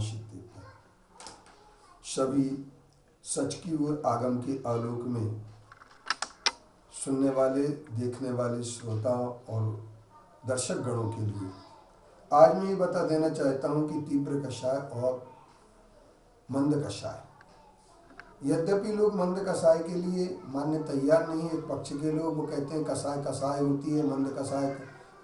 अविनाशी देवता। सभी सच की ओर आगम के आलोक में सुनने वाले, देखने वाले श्रोताओं और दर्शक गणों के लिए आज मैं ये बता देना चाहता हूँ कि तीव्र कषाय और मंद कषाय, यद्यपि लोग मंद कषाय के लिए मानने तैयार नहीं है। एक पक्ष के लोग वो कहते हैं कषाय कषाय होती है, मंद कषाय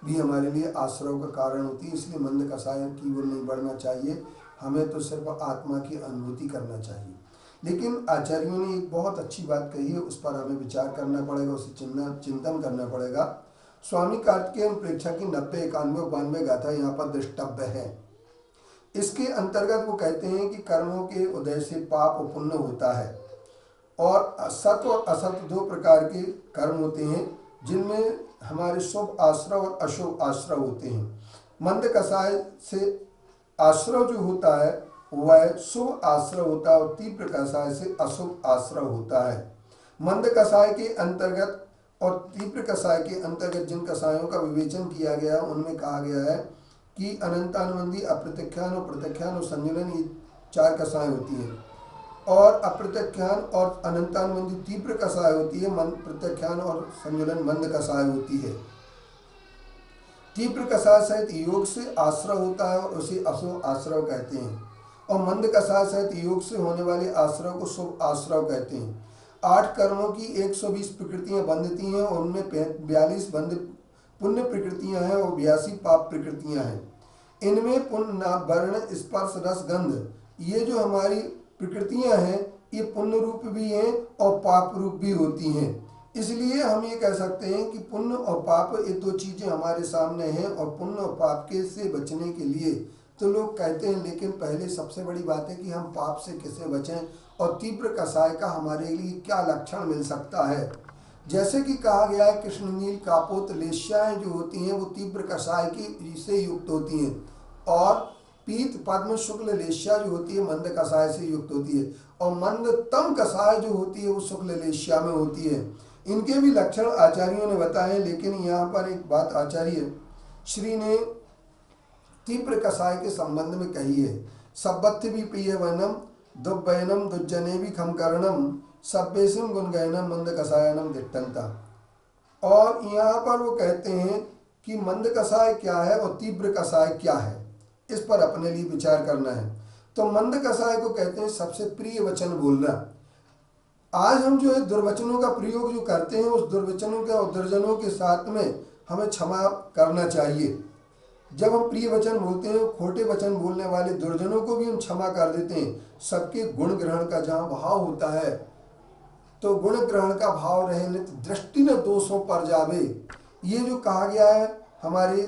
भी हमारे लिए आश्रय का कारण होती है, इसलिए मंद कषाय की ओर नहीं बढ़ना चाहिए, हमें तो सिर्फ आत्मा की अनुभूति करना चाहिए। लेकिन आचार्यों ने एक बहुत अच्छी बात कही है, उस पर हमें विचार करना पड़ेगा, उसे चिंतन करना पड़ेगा। स्वामी कार्तिकेय प्रेक्षा की 90, 91, 92 गाथा यहाँ पर दृष्टव्य है। इसके अंतर्गत वो कहते हैं कि कर्मों के उदय से पाप और पुण्य होता है और सत और असत दो प्रकार के कर्म होते हैं जिनमें हमारे शुभ आश्रय और अशुभ आश्रय होते हैं। मंद कषाय से आश्रय जो होता है वह शुभ आश्रय होता है और तीव्र कषाय से अशुभ आश्रय होता है। मंद कषाय के अंतर्गत और तीव्र कषाय के अंतर्गत जिन कषायों का विवेचन किया गया उनमें कहा गया है कि अनंतानुबंधी, अप्रत्यख्यान और प्रत्यख्यान और संजुलन, ये 4 कषाय होती हैं। और अप्रत्यख्यान और अनंतानुबंधी तीव्र कषाय होती है, प्रत्यख्यान और संजुलन मंद कषाय होती है। तीव्र कषाय सहित योग से आश्रय होता है और उसे अशुभ आश्रय कहते हैं, और मंद कषाय सहित योग से होने वाले आश्रय को शुभ आश्रय कहते हैं। 8 कर्मों की 120 प्रकृतियां बंधती हैं और उनमें 42 बंध पुण्य प्रकृतियां हैं और 82 पाप प्रकृतियां हैं। इनमें पुण्य, वर्ण, स्पर्श, रस, गंध, ये जो हमारी प्रकृतियां हैं ये पुण्य रूप भी हैं और पाप रूप भी होती हैं। इसलिए हम ये कह सकते हैं कि पुण्य और पाप ये 2 चीज़ें हमारे सामने हैं, और पुण्य और पाप के से बचने के लिए तो लोग कहते हैं, लेकिन पहले सबसे बड़ी बात है कि हम पाप से कैसे बचें और तीव्र कषाय का हमारे लिए क्या लक्षण मिल सकता है। जैसे कि कहा गया है कृष्णनील कापोत लेश्याएँ जो होती हैं वो तीव्र कषाय की से युक्त होती हैं, और पीत पद्म शुक्ल लेश्या जो होती है मंद कषाय से युक्त होती है, और मंदतम कषाय जो होती है वो शुक्ल लेश्या में होती है। इनके भी लक्षण आचार्यों ने बताए, लेकिन यहाँ पर एक बात आचार्य श्री ने तीव्र कषाय के संबंध में कही है। सब्बत्थ भी प्रिय वनम दुर्बयनम दुर्जने भी खम करणम सब्बेसिम गुणगयनम मंद कषायनम दिट्टंता। और यहाँ पर वो कहते हैं कि मंद कषाय क्या है और तीव्र कषाय क्या है, इस पर अपने लिए विचार करना है। तो मंद कषाय को कहते हैं सबसे प्रिय वचन बोलना। आज हम जो है दुर्वचनों का प्रयोग जो करते हैं, उस दुर्वचनों के और दुर्जनों के साथ में हमें क्षमा करना चाहिए। जब हम प्रिय वचन बोलते हैं, खोटे वचन बोलने वाले दुर्जनों को भी हम क्षमा कर देते हैं। सबके गुण ग्रहण का जहाँ भाव होता है तो गुण ग्रहण का भाव रहे नित दृष्टि न दोषों पर जावे, ये जो कहा गया है हमारे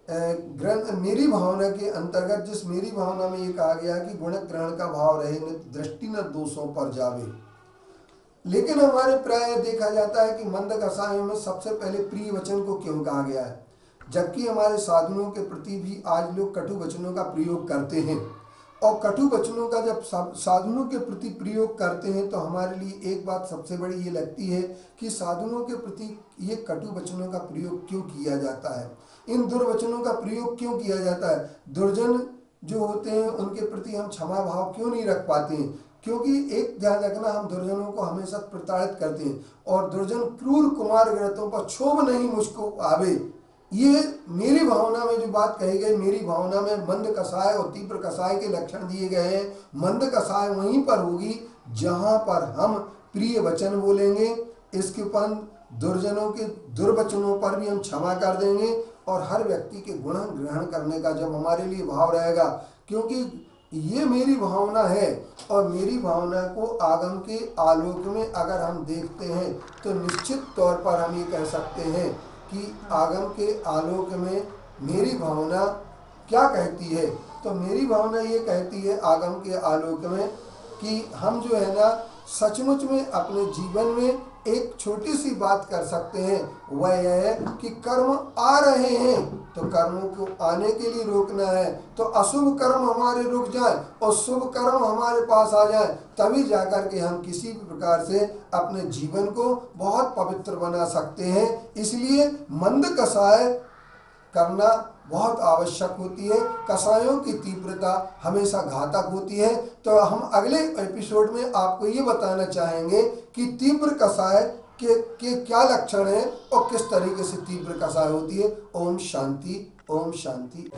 ग्रंथ मेरी भावना के अंतर्गत, जिस मेरी भावना में ये कहा गया है कि गुण ग्रहण का भाव रहे नित दृष्टि न दोषों पर जावे। लेकिन हमारे प्राय देखा जाता है कि मंद कषायों में सबसे पहले प्रिय वचन को क्यों कहा गया है, जबकि हमारे साधुओं के प्रति भी आज लोग कटु वचनों का प्रयोग करते हैं। और कटु वचनों का जब साधुओं के प्रति प्रयोग करते हैं तो हमारे लिए एक बात सबसे बड़ी ये लगती है कि साधुओं के प्रति ये कटु वचनों का प्रयोग क्यों किया जाता है, इन दुर्वचनों का प्रयोग क्यों किया जाता है। दुर्जन जो होते हैं उनके प्रति हम क्षमा भाव क्यों नहीं रख पाते हैं, क्योंकि एक ध्यान रखना, हम दुर्जनों को हमेशा प्रताड़ित करते हैं, और दुर्जन क्रूर कुमार ग्रतों पर क्षोभ नहीं मुझको आवे, ये मेरी भावना में जो बात कही गई, मेरी भावना में मंद कषाय और तीव्र कषाय के लक्षण दिए गए हैं। मंद कषाय वहीं पर होगी जहां पर हम प्रिय वचन बोलेंगे, इसके उपरांत दुर्जनों के दुर्वचनों पर भी हम क्षमा कर देंगे, और हर व्यक्ति के गुण ग्रहण करने का जब हमारे लिए भाव रहेगा, क्योंकि ये मेरी भावना है, और मेरी भावना को आगम के आलोक में अगर हम देखते हैं तो निश्चित तौर पर हम ये कह सकते हैं कि आगम के आलोक में मेरी भावना क्या कहती है। तो मेरी भावना ये कहती है आगम के आलोक में कि हम जो है ना सचमुच में अपने जीवन में एक छोटी सी बात कर सकते हैं, वह यह है कि कर्म आ रहे हैं तो कर्मों को आने के लिए रोकना है, तो अशुभ कर्म हमारे रुक जाए और शुभ कर्म हमारे पास आ जाए, तभी जाकर के हम किसी भी प्रकार से अपने जीवन को बहुत पवित्र बना सकते हैं। इसलिए मंद कषाय करना बहुत आवश्यक होती है। कषायों की तीव्रता हमेशा घातक होती है। तो हम अगले एपिसोड में आपको ये बताना चाहेंगे कि तीव्र कषाय के क्या लक्षण हैं और किस तरीके से तीव्र कषाय होती है। ओम शांति, ओम शांति।